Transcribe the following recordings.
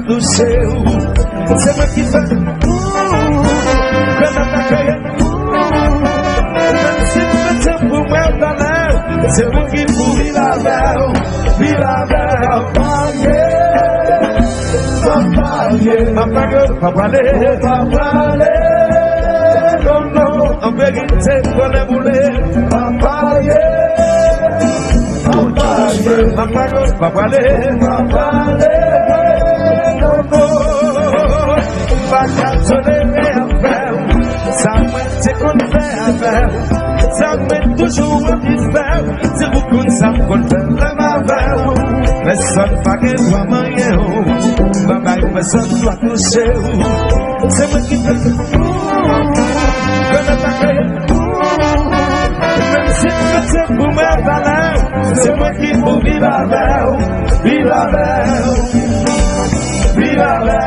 Do seu, sempre que vai, quando tá caindo, sempre tempo é danado, sempre que vira véu, apagou, papalê, não, I'm begging to take one of them, papalê, papalê, toujours un petit verre, c'est beaucoup de ça qu'on fait la mavelle. Mais ça ne fait que toi moyen, maman, mais ça doit toucher. C'est moi qui fais, quand on t'accueille, même si c'est pour me parler, c'est moi qui faut vivre la belle, vivre la belle, vivre la belle.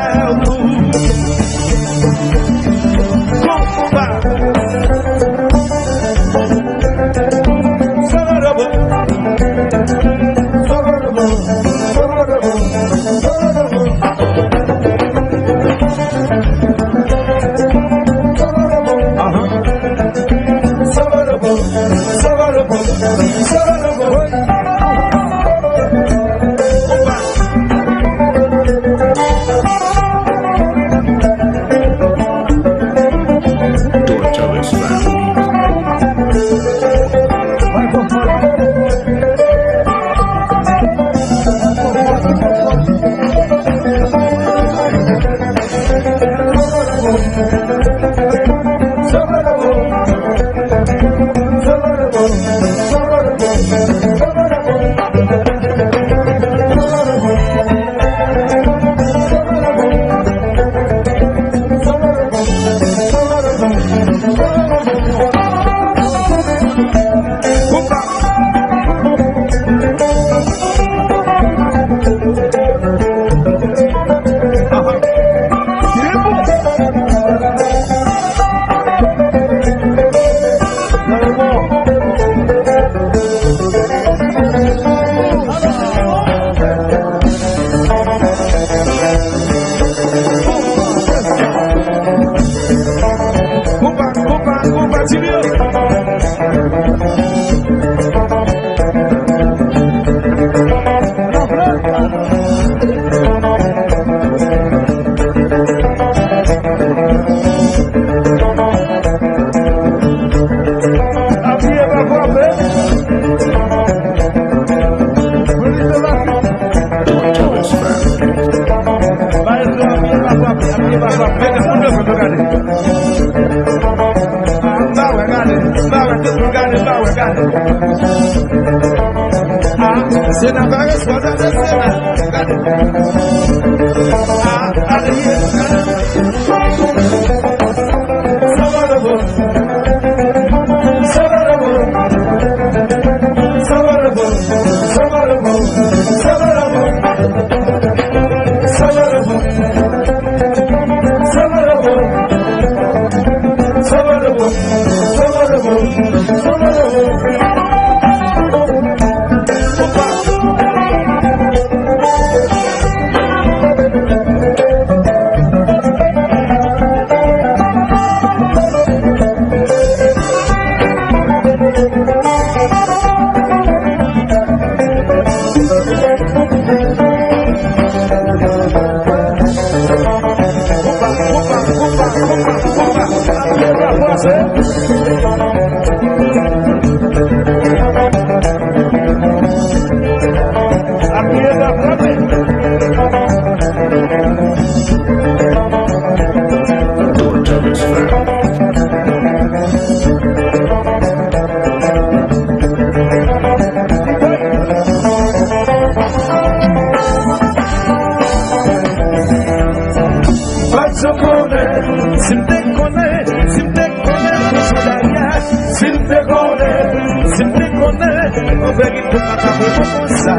En vérité, papa, vraiment comme ça.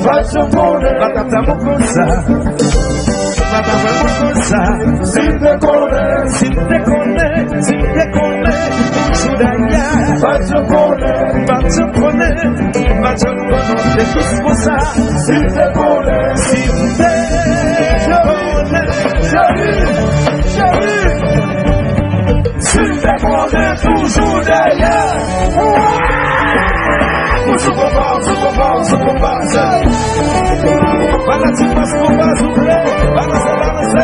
Pas de connaître, papa, vraiment comme ça. Papa, vraiment comme ça. Si te connais, si te connais, si te connais, Soudaya. Pas de connaître, pas de connaître, pas de connaître, c'est tout pour ça. Si te connais, si te connais, chérie, chérie. Si te connais, toujours derrière. Je comprends, ça. Voilà, tu passes pour pas souffler. Voilà, ça.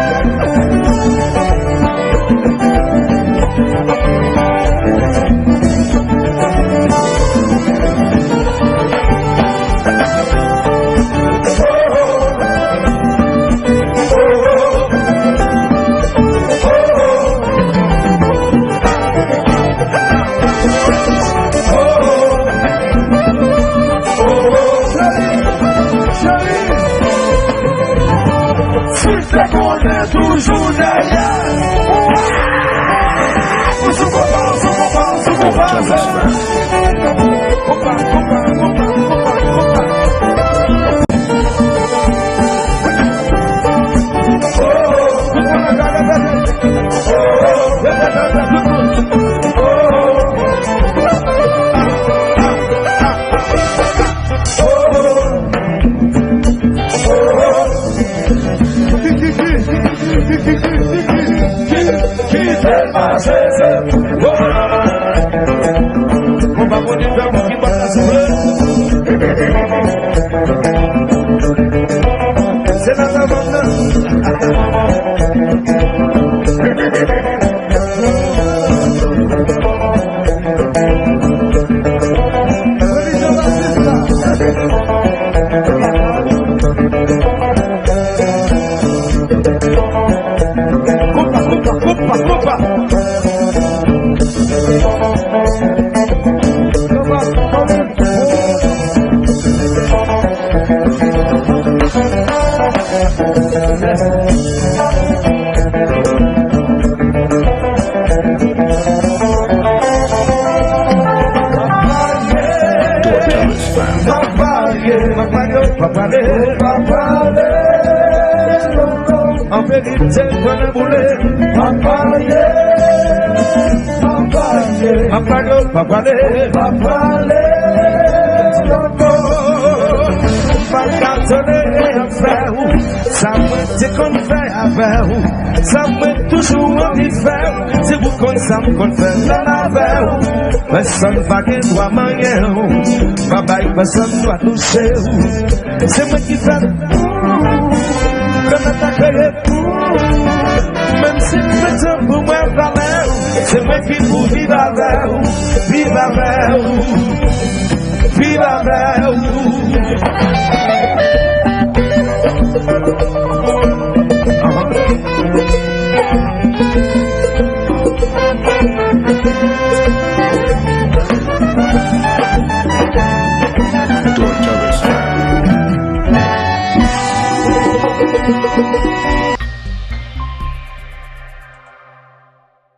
Toujours derrière. Je comprends. On va vous dire qui va la souffler. C'est la savane. Coupa. En vérité, qu'on a boulé. Papa, ça me dit qu'on fait avec vous, ça me toujours envie de faire. Si vous connaissez qu'on fait la veille, personne va que doit manier, papa, personne doit toucher. C'est moi qui fais, comme attaquer, même si c'est pour moi valeur, c'est moi qui vous vive avec vous, vive avec vous, vive avec vous.